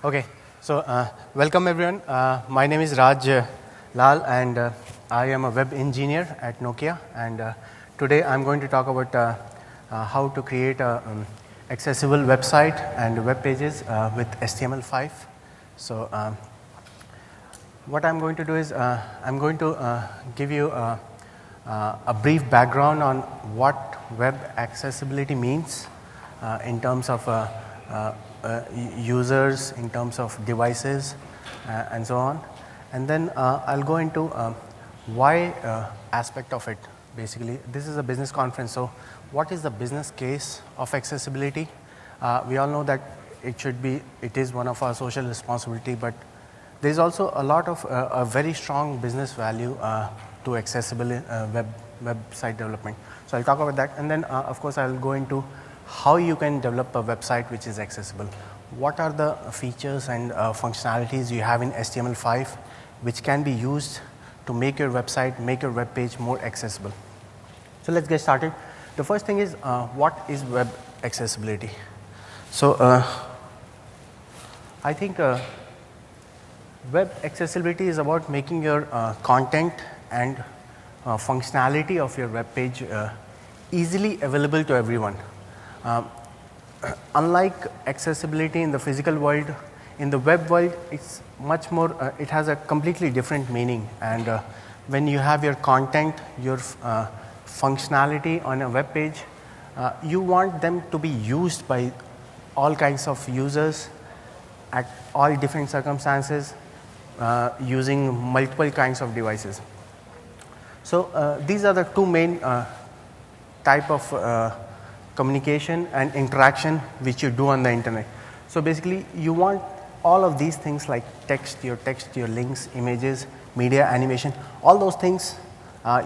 Okay, so welcome everyone. My name is Raj Lal and I am a web engineer at Nokia, and today I'm going to talk about how to create a accessible website and web pages with HTML5. So what I'm going to do is I'm going to give you a brief background on what web accessibility means in terms of users, in terms of devices and so on, and then I'll go into why aspect of it. Basically, this is a business conference, so what is the business case of accessibility? We all know that it is one of our social responsibility, but there is also a lot of a very strong business value to accessible website development. So I'll talk about that, and then of course I'll go into how you can develop a website which is accessible. What are the features and functionalities you have in HTML5 which can be used to make your website, make your web page more accessible. So let's get started. The first thing is what is web accessibility? So I think web accessibility is about making your content and functionality of your web page easily available to everyone. Unlike accessibility in the physical world, in the web world it's much more, it has a completely different meaning, and when you have your content, your functionality on a web page, you want them to be used by all kinds of users at all different circumstances using multiple kinds of devices. So these are the two main type of communication and interaction which you do on the internet. So basically you want all of these things like text, your links, images, media, animation, all those things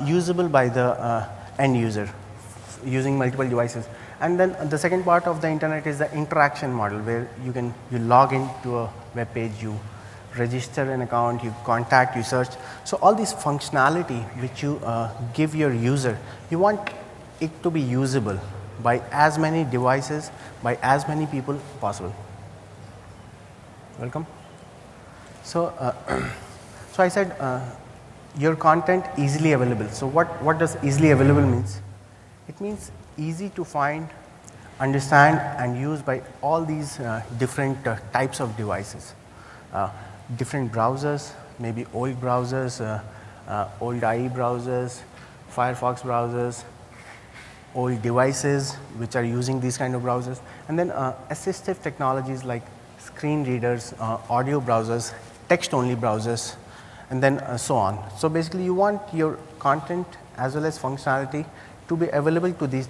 usable by the end user using multiple devices. And then the second part of the internet is the interaction model, where you log into a web page, you register an account, you contact, you search. So all this functionality which you give your user, you want it to be usable by as many devices, by as many people possible. Welcome. So so I said your content easily available. So what does easily available means? It means easy to find, understand and use by all these different types of devices. Different browsers, maybe old browsers, old IE browsers, Firefox browsers, old devices which are using these kind of browsers, and then assistive technologies like screen readers, audio browsers, text only browsers, and then so on. So basically you want your content as well as functionality to be available to these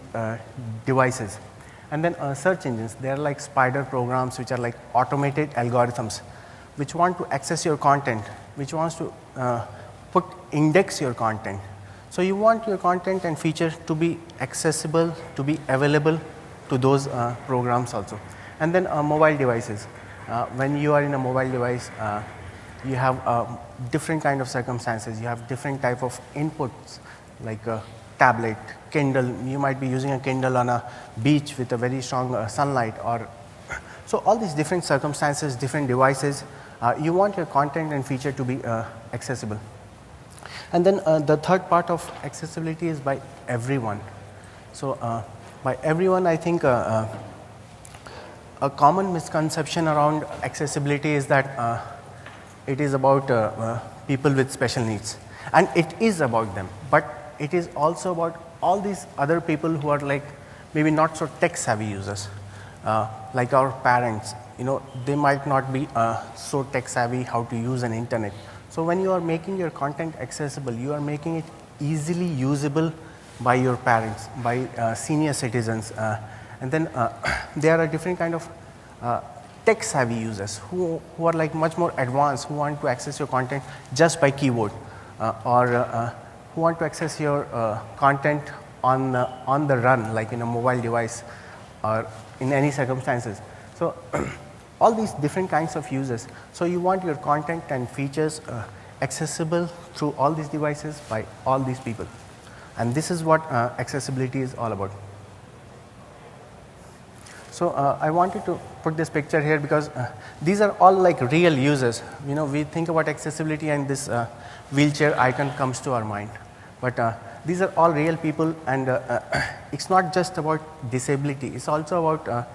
devices. And then search engines, they are like spider programs which are like automated algorithms which want to access your content, which wants to index your content. So you want your content and feature to be accessible, to be available to those programs also. And then mobile devices. When you are in a mobile device, you have different kind of circumstances. You have different type of inputs like a tablet, Kindle. You might be using a Kindle on a beach with a very strong sunlight, or so all these different circumstances, different devices. You want your content and feature to be accessible. And then the third part of accessibility is by everyone. So by everyone, I think a common misconception around accessibility is that it is about people with special needs, and it is about them, but it is also about all these other people who are like maybe not so tech savvy users, like our parents. They might not be so tech savvy how to use an internet. So when you are making your content accessible, you are making it easily usable by your parents, by senior citizens, and then there are different kind of tech savvy users who are like much more advanced, who want to access your content just by keyboard, or who want to access your content on the run, like in a mobile device or in any circumstances. So all these different kinds of users. So you want your content and features accessible through all these devices by all these people, and this is what accessibility is all about. So I wanted to put this picture here because these are all like real users. You know, we think about accessibility and this wheelchair icon comes to our mind. But these are all real people, and it's not just about disability, it's also about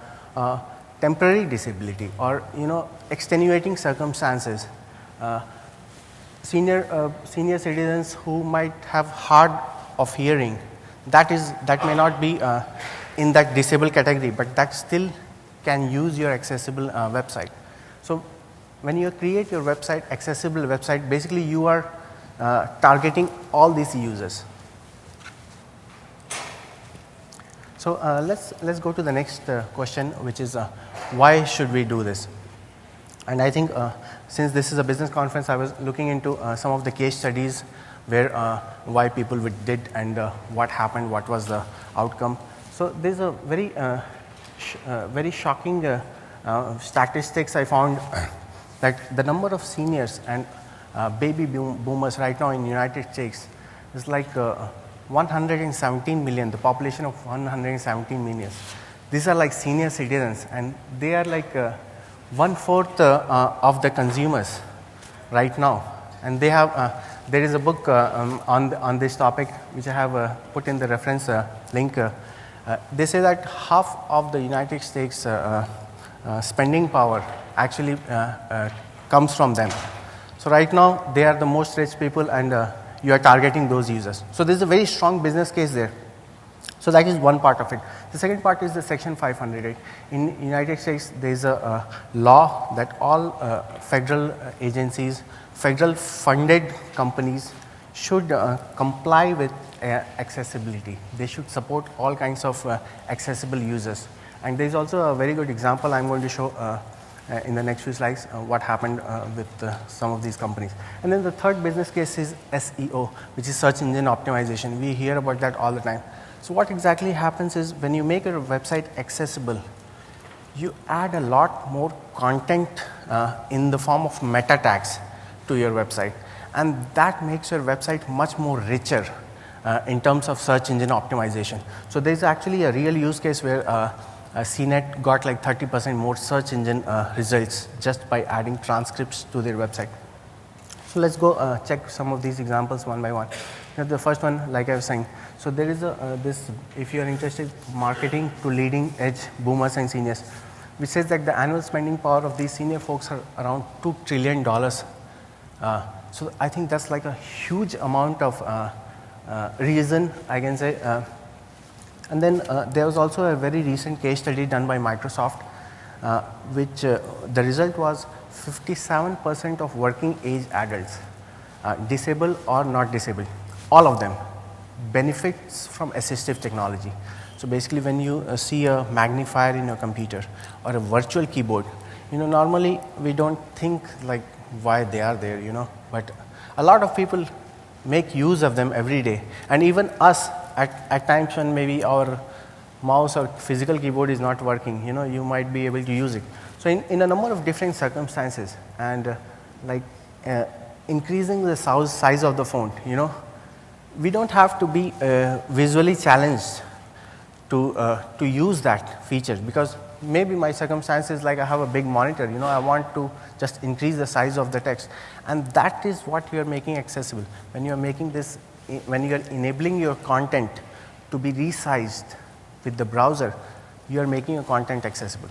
temporary disability or, you know, extenuating circumstances. Senior citizens who might have hard of hearing, that may not be in that disabled category, but that still can use your accessible website. So when you create your website, accessible website, basically you are targeting all these users. So let's go to the next question, which is why should we do this? And I think since this is a business conference, I was looking into some of the case studies where why people did and what happened, what was the outcome. So there's a very shocking statistics I found that the number of seniors and baby boomers right now in the United States is like 117 million, the population of 117 million. These are like senior citizens, and they are like 1/4 of the consumers right now. And they have, there is a book on this topic which I have put in the reference link. They say that half of the United States spending power actually comes from them. So right now they are the most rich people, and you are targeting those users. So there is a very strong business case there. So that is one part of it. The second part is the Section 508. In United States, there is a law that all federal agencies, federal funded companies should comply with accessibility. They should support all kinds of accessible users. And there is also a very good example I am going to show in the next few slides what happened with some of these companies. And then the third business case is SEO, which is search engine optimization. We hear about that all the time. So what exactly happens is when you make a website accessible, you add a lot more content in the form of meta tags to your website, and that makes your website much more richer in terms of search engine optimization. So there's actually a real use case where CNET got like 30% more search engine results just by adding transcripts to their website. So let's go check some of these examples one by one. The first one, like I was saying, so there is this, if you are interested, marketing to leading edge boomers and seniors, which says that the annual spending power of these senior folks are around $2 trillion. So I think that's like a huge amount of reason, I can say. And then there was also a very recent case study done by Microsoft, which the result was 57% of working age adults, disabled or not disabled, all of them benefits from assistive technology. So basically when you see a magnifier in your computer or a virtual keyboard, you know, normally we don't think like why they are there, you know, but a lot of people make use of them every day. And even us at times when maybe our mouse or physical keyboard is not working, you know, you might be able to use it. So in a number of different circumstances, and increasing the size of the font, you know, we don't have to be visually challenged to use that feature, because maybe my circumstances like I have a big monitor, you know, I want to just increase the size of the text, and that is what you are making accessible. When you are making this, when you are enabling your content to be resized with the browser, you are making your content accessible.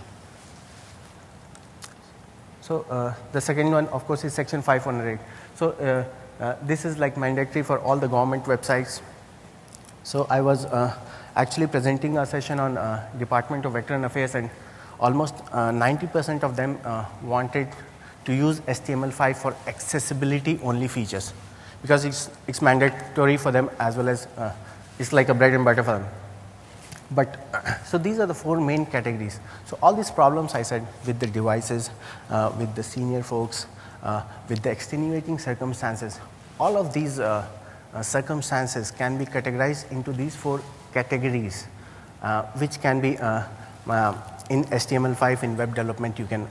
So the second one, of course, is Section 508. So this is like mandatory for all the government websites. So I was actually presenting a session on Department of Veteran Affairs, and almost 90% of them wanted to use HTML5 for accessibility only features, because it's mandatory for them, as well as it's like a bread and butter for them. But so these are the four main categories. So all these problems I said with the devices, with the senior folks, with the extenuating circumstances, all of these circumstances can be categorized into these four categories, which can be in HTML5, in web development, you can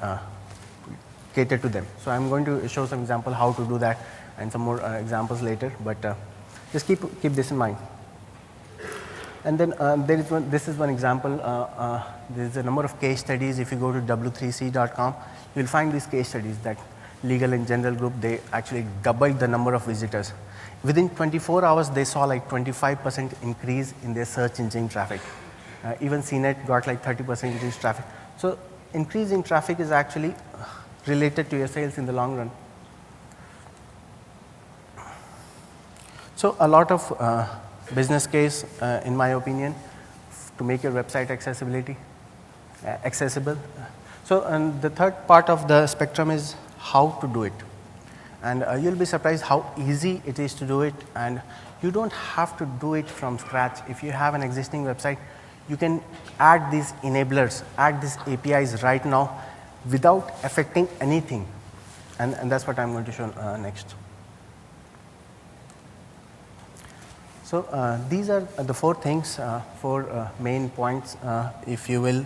cater to them. So I'm going to show some example how to do that, and some more examples later, but just keep this in mind. And then this is one example. There is a number of case studies. If you go to w3c.com, you will find these case studies that Legal and General Group, they actually doubled the number of visitors. Within 24 hours, they saw like 25% increase in their search engine traffic. Even CNET got like 30% increased traffic. So increase in traffic is actually related to your sales in the long run. So a lot of business case, in my opinion, to make your website accessible. So and the third part of the spectrum is how to do it. And you'll be surprised how easy it is to do it, and you don't have to do it from scratch. If you have an existing website, you can add these enablers, add these APIs right now without affecting anything. And that's what I'm going to show next. So these are the four things, four main points, if you will,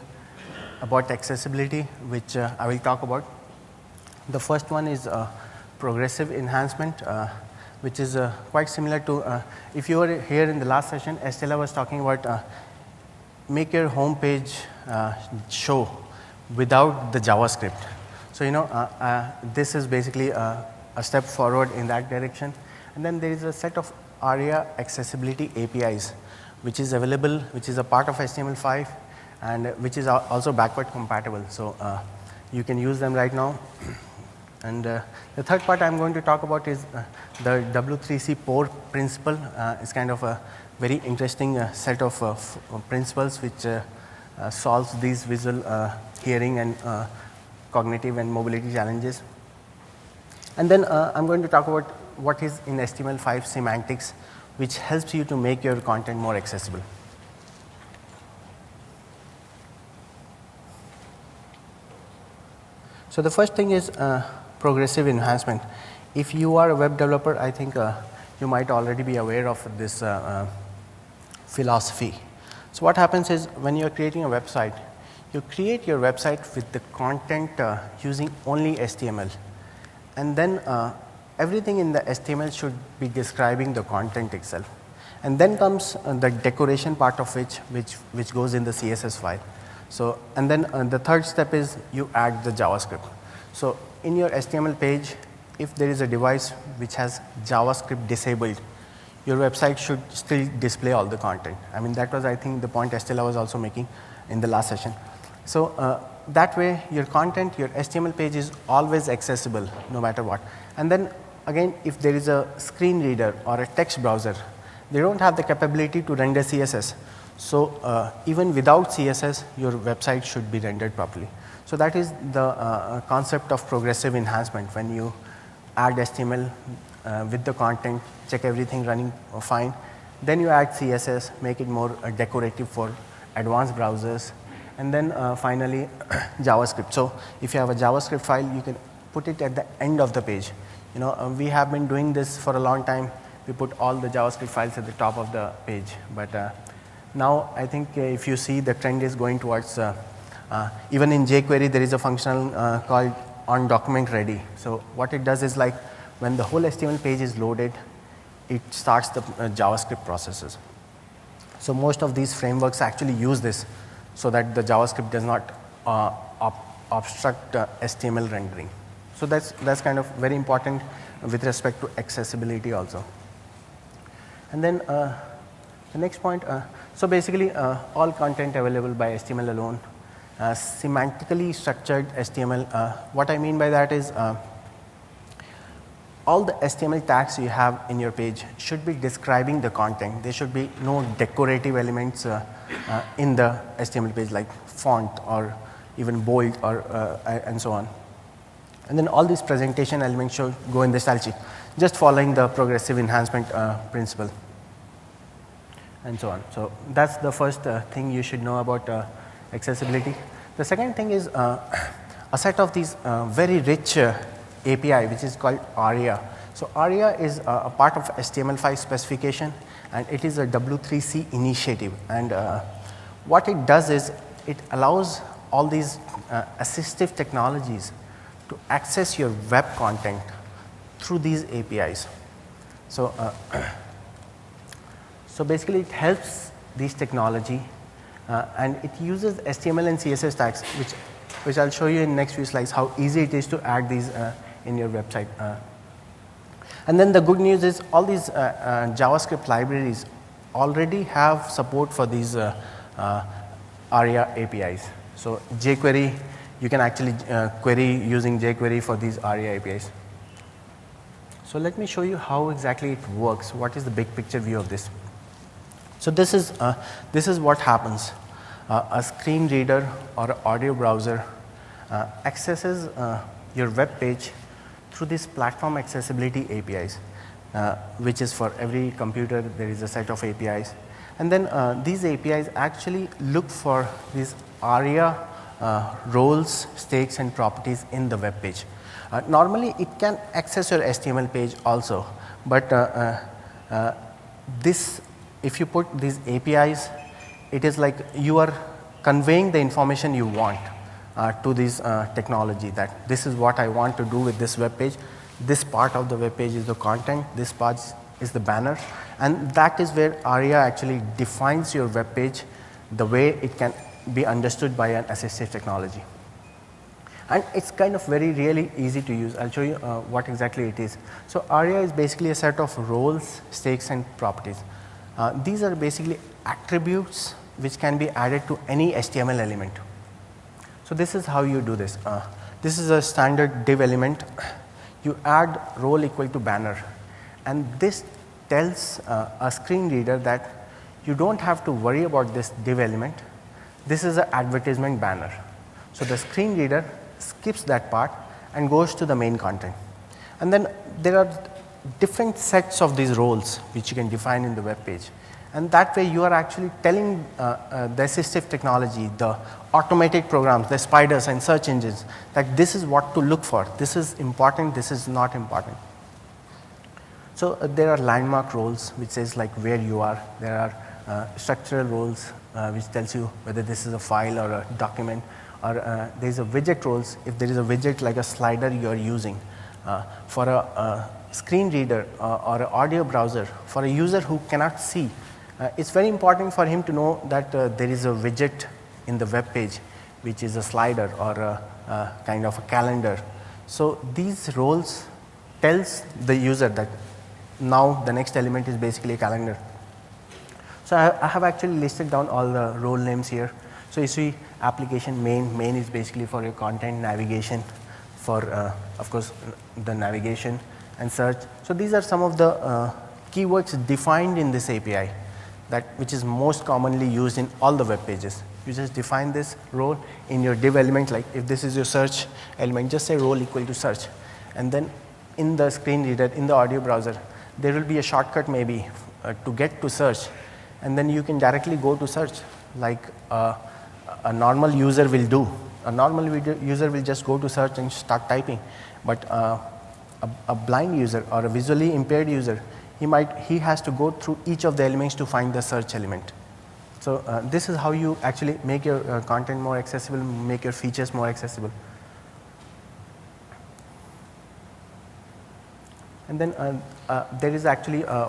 about accessibility, which I will talk about. The first one is progressive enhancement, which is quite similar to, if you were here in the last session, Estella was talking about make your home page show without the JavaScript. So, you know, this is basically a step forward in that direction. And then there is a set of ARIA accessibility APIs, which is available, which is a part of HTML5 and which is also backward compatible. So you can use them right now. And the third part I'm going to talk about is the W3C PORE principle. It's kind of a very interesting set of principles which solves these visual, hearing and cognitive and mobility challenges. And then I'm going to talk about what is in HTML5 semantics, which helps you to make your content more accessible. So the first thing is progressive enhancement. If you are a web developer, I think you might already be aware of this philosophy. So what happens is when you're creating a website, you create your website with the content using only HTML. And then everything in the HTML should be describing the content itself. And then comes the decoration part of which goes in the CSS file. So, and then the third step is you add the JavaScript. So in your HTML page, if there is a device which has JavaScript disabled, your website should still display all the content. I mean, that was, I think, the point Estella was also making in the last session. So that way, your content, your HTML page is always accessible, no matter what. And then again, if there is a screen reader or a text browser, they don't have the capability to render CSS. So even without CSS, your website should be rendered properly. So that is the concept of progressive enhancement. When you add HTML with the content, check everything running fine, then you add CSS, make it more decorative for advanced browsers, and then finally JavaScript. So if you have a JavaScript file, you can put it at the end of the page. You know, we have been doing this for a long time. We put all the JavaScript files at the top of the page. But now I think if you see, the trend is going towards, even in jQuery, there is a function called onDocumentReady. So what it does is, like, when the whole HTML page is loaded, it starts the JavaScript processes. So most of these frameworks actually use this so that the JavaScript does not obstruct HTML rendering. So that's kind of very important with respect to accessibility also. And then the next point, so basically all content available by HTML alone, semantically structured HTML. What I mean by that is all the HTML tags you have in your page should be describing the content. There should be no decorative elements in the HTML page, like font or even bold or and so on. And then all these presentation elements should go in the style sheet, just following the progressive enhancement principle and so on. So that's the first thing you should know about accessibility. The second thing is a set of these very rich API, which is called ARIA. So ARIA is a part of HTML5 specification, and it is a W3C initiative. And what it does is it allows all these assistive technologies to access your web content through these APIs. So, so basically it helps these technology, and it uses HTML and CSS tags, which I'll show you in next few slides how easy it is to add these in your website. And then the good news is all these JavaScript libraries already have support for these ARIA APIs. So jQuery, you can actually query using jQuery for these ARIA APIs. So let me show you how exactly it works. What is the big picture view of this? So this is what happens. A screen reader or an audio browser accesses your web page through this platform accessibility APIs, which is for every computer there is a set of APIs. And then these APIs actually look for these ARIA roles, stakes and properties in the web page. Normally it can access your HTML page also, but if you put these APIs, it is like you are conveying the information you want to this technology, that this is what I want to do with this web page. This part of the web page is the content, this part is the banner, and that is where ARIA actually defines your web page the way it can be understood by an assistive technology. And it's kind of really easy to use. I'll show you what exactly it is. So ARIA is basically a set of roles, stakes and properties. These are basically attributes which can be added to any HTML element. So this is how you do this. This is a standard div element. You add role equal to banner, and this tells a screen reader that you don't have to worry about this div element. This is an advertisement banner. So the screen reader skips that part and goes to the main content. And then there are different sets of these roles which you can define in the web page. And that way you are actually telling the assistive technology, the automated programs, the spiders and search engines, that this is what to look for. This is important, this is not important. So there are landmark roles which says like where you are. There are structural roles which tells you whether this is a file or a document, or there is a widget roles if there is a widget like a slider you are using. For a screen reader or an audio browser, for a user who cannot see, it's very important for him to know that there is a widget in the web page which is a slider or a kind of a calendar. So these roles tells the user that now the next element is basically a calendar. So I have actually listed down all the role names here. So you see application main is basically for your content, navigation, for of course the navigation and search. So these are some of the keywords defined in this API which is most commonly used in all the web pages. You just define this role in your div element, like if this is your search element, just say role equal to search. And then in the screen reader, in the audio browser, there will be a shortcut maybe to get to search, and then you can directly go to search like a normal user will do. A normal user will just go to search and start typing, but a blind user or a visually impaired user, he has to go through each of the elements to find the search element. So this is how you actually make your content more accessible, make your features more accessible. And then there is actually a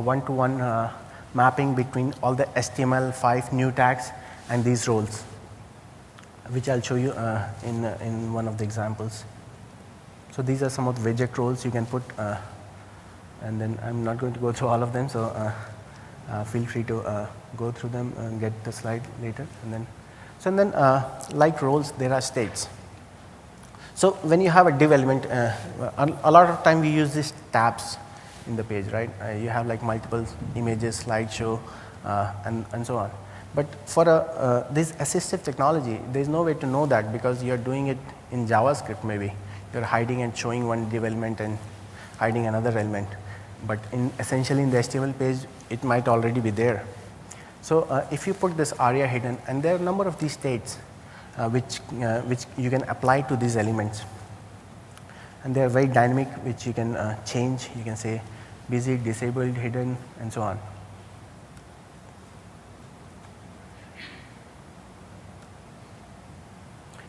one-to-one mapping between all the HTML5 new tags and these roles, which I'll show you in one of the examples. So these are some of the widget roles you can put, and then I'm not going to go through all of them, so feel free to go through them and get the slide later. And then like roles, there are states. So when you have a div element, a lot of time we use these tabs in the page, right? You have like multiple images, slideshow, and so on. But for this assistive technology, there is no way to know that because you are doing it in JavaScript maybe. You are hiding and showing one div element and hiding another element. But essentially in the HTML page, it might already be there. So if you put this ARIA hidden, and there are a number of these states which you can apply to these elements. And they are very dynamic, which you can change. You can say busy, disabled, hidden, and so on.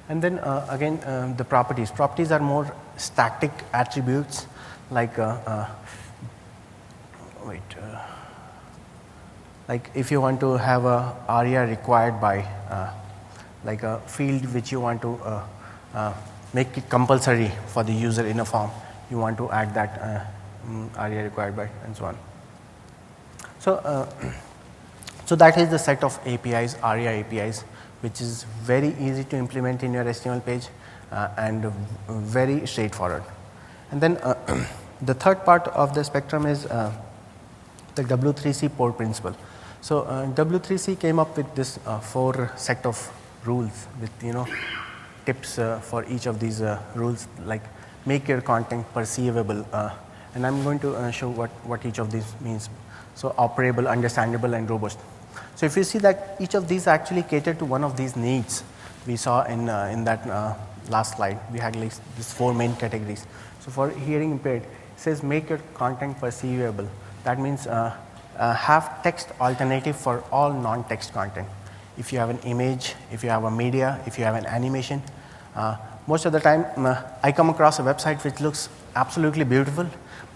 And then again, the properties. Properties are more static attributes like Like if you want to have a ARIA required by, like a field which you want to make it compulsory for the user in a form, you want to add that ARIA required by, and so on. So, so that is the set of APIs, ARIA APIs, which is very easy to implement in your HTML page and very straightforward. And then the third part of the spectrum is the W3C port principle. So W3C came up with this 4 set of rules with tips for each of these rules, like make your content perceivable, and I'm going to show what each of these means. So operable, understandable, and robust. So if you see that each of these actually cater to one of these needs we saw in that last slide, we had like these 4 main categories. So for hearing impaired, it says make your content perceivable. That means have text alternative for all non-text content. If you have an image, if you have a media, if you have an animation, most of the time I come across a website which looks absolutely beautiful,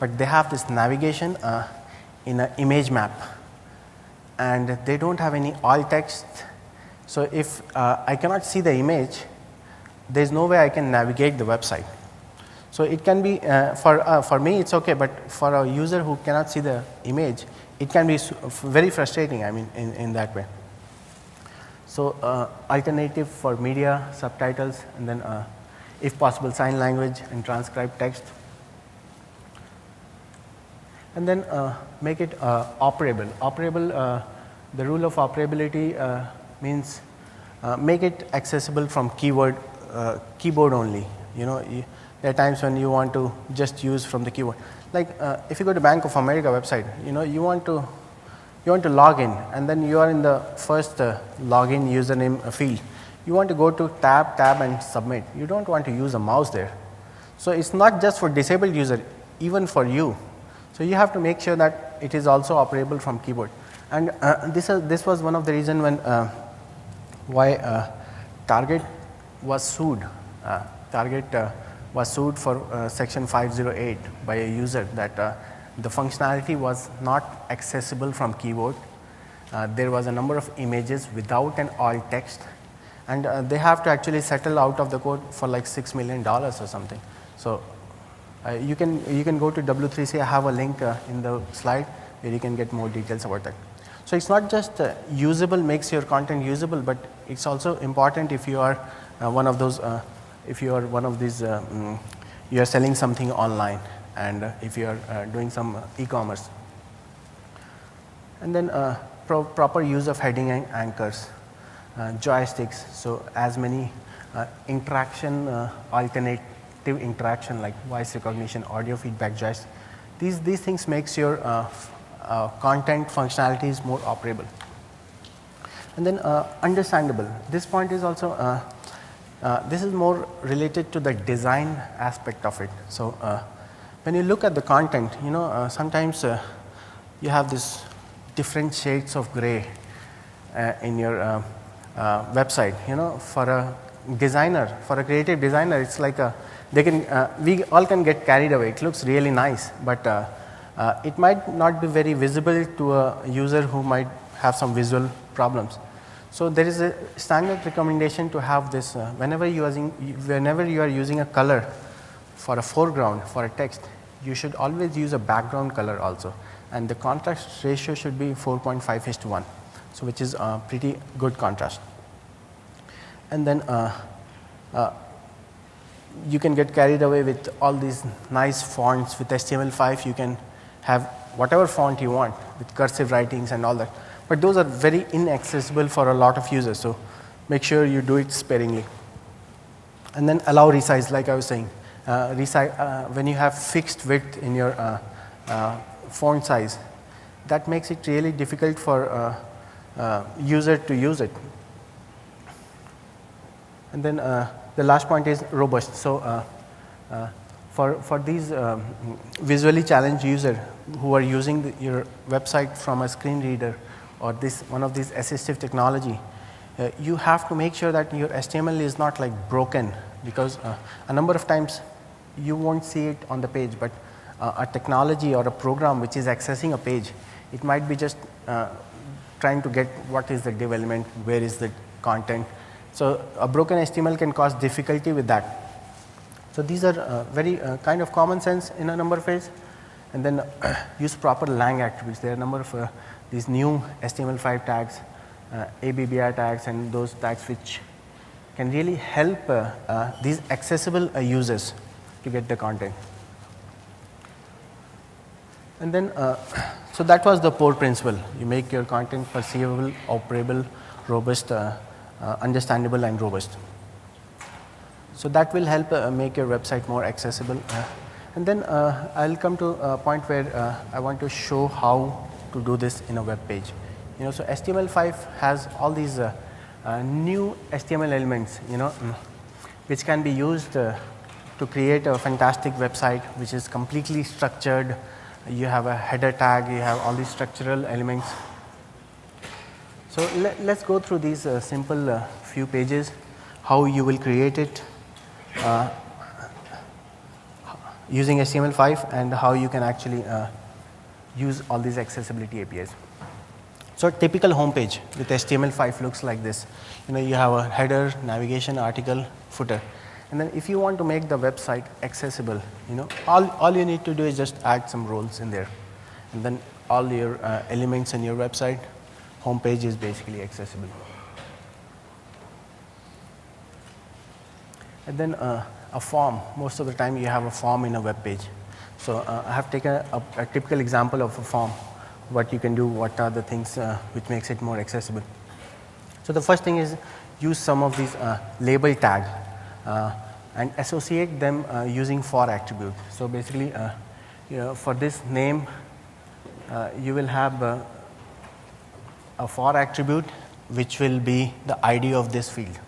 but they have this navigation in an image map, and they don't have any all text. So if I cannot see the image, there is no way I can navigate the website. So it can be for me it's okay, but for a user who cannot see the image, it can be very frustrating. I mean, in that way. So alternative for media, subtitles, and then if possible sign language and transcribed text. And then make it operable. Operable, the rule of operability means make it accessible from keyboard only. There are times when you want to just use from the keyboard. Like if you go to Bank of America website, you want to log in, and then you are in the first login username field. You want to go to tab and submit. You don't want to use a mouse there. So it's not just for disabled user, even for you. So you have to make sure that it is also operable from keyboard. And this was one of the reason when why Target was sued. Target was sued for section 508 by a user that the functionality was not accessible from keyboard. There was a number of images without an alt text, and they have to actually settle out of the court for like $6 million or something. So you can go to W3C. I have a link in the slide where you can get more details about that. So it's not just usable, makes your content usable, but it's also important if you are one of those. If you are one of these, you are selling something online, and if you are doing some e-commerce. And then proper use of heading and anchors, joysticks. So as many interaction, alternative interaction like voice recognition, audio feedback, joystick. These things makes your content functionalities more operable. And then understandable. This point is also this is more related to the design aspect of it. So when you look at the content, sometimes you have this different shades of gray in your website. For a designer, for a creative designer, it's like we all can get carried away. It looks really nice, but it might not be very visible to a user who might have some visual problems. So there is a standard recommendation to have this whenever you are using a color for a foreground for a text, you should always use a background color also, and the contrast ratio should be 4.5:1, so which is a pretty good contrast. And then you can get carried away with all these nice fonts. With HTML5 you can have whatever font you want with cursive writings and all that. But those are very inaccessible for a lot of users, so make sure you do it sparingly. And then allow resize, like I was saying. When you have fixed width in your font size, that makes it really difficult for user to use it. And then the last point is robust. So for these visually challenged users who are using your website from a screen reader or one of these assistive technology, you have to make sure that your HTML is not like broken, because a number of times you won't see it on the page, but a technology or a program which is accessing a page, it might be just trying to get what is the div element, where is the content. So a broken HTML can cause difficulty with that. So these are very kind of common sense in a number phase. And then use proper lang attributes. There are a number of these new HTML5 tags, ABBI tags, and those tags which can really help these accessible users to get the content. And then, so that was the core principle. You make your content perceivable, operable, robust, understandable, and robust. So that will help make your website more accessible. And then I'll come to a point where I want to show how to do this in a web page. You know, so HTML5 has all these new HTML elements, you know, which can be used to create a fantastic website which is completely structured. You have a header tag, you have all these structural elements. So let's go through these simple few pages, how you will create it using HTML5 and how you can actually use all these accessibility APIs. So a typical home page with HTML5 looks like this. You know, you have a header, navigation, article, footer. And then if you want to make the website accessible, you know, all you need to do is just add some roles in there. And then all your elements in your website, home page is basically accessible. And then a form, most of the time you have a form in a web page. So I have taken a typical example of a form, what you can do, what are the things which makes it more accessible. So the first thing is use some of these label tag and associate them using for attribute. So basically, you know, for this name, you will have a for attribute which will be the ID of this field.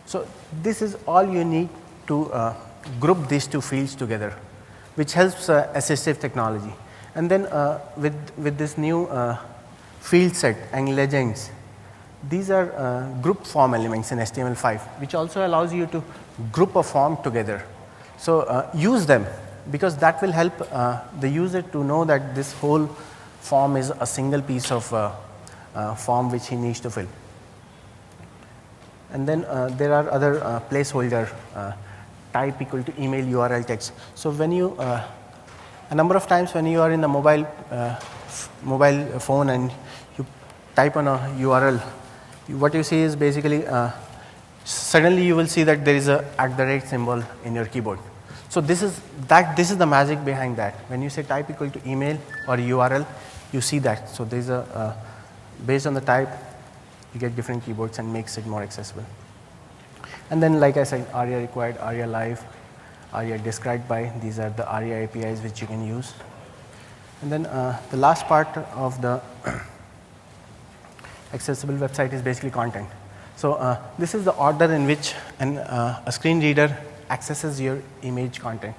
So this is all you need to group these two fields together, which helps assistive technology. And then with this new field set and legends, these are group form elements in HTML5, which also allows you to group a form together. So use them, because that will help the user to know that this whole form is a single piece of form which he needs to fill. And then there are other placeholder type equal to email URL text. So when you a number of times when you are in the mobile phone and you type on a URL, what you see is basically suddenly you will see that there is a @ symbol in your keyboard. So this is the magic behind that. When you say type equal to email or URL, you see that. So there is a based on the type, you get different keyboards and makes it more accessible. And then, like I said, ARIA required, ARIA live, ARIA described by. These are the ARIA APIs which you can use. And then the last part of the accessible website is basically content. So this is the order in which a screen reader accesses your image content.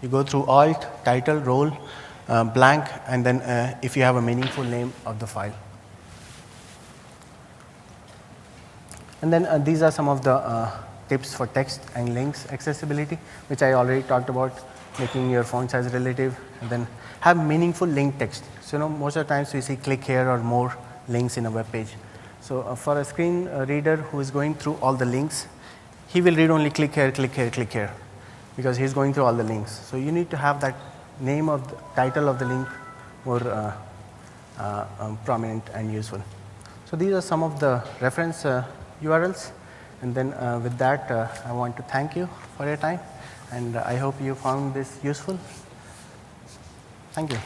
You go through alt, title, role, blank, and then if you have a meaningful name of the file. And then these are some of the tips for text and links accessibility, which I already talked about, making your font size relative, and then have meaningful link text. So, you know, most of the times we see click here or more links in a web page. So for a screen reader who is going through all the links, he will read only click here, click here, click here, because he's going through all the links. So you need to have that name of the title of the link more prominent and useful. So these are some of the reference URLs. And then with that, I want to thank you for your time, and I hope you found this useful. Thank you.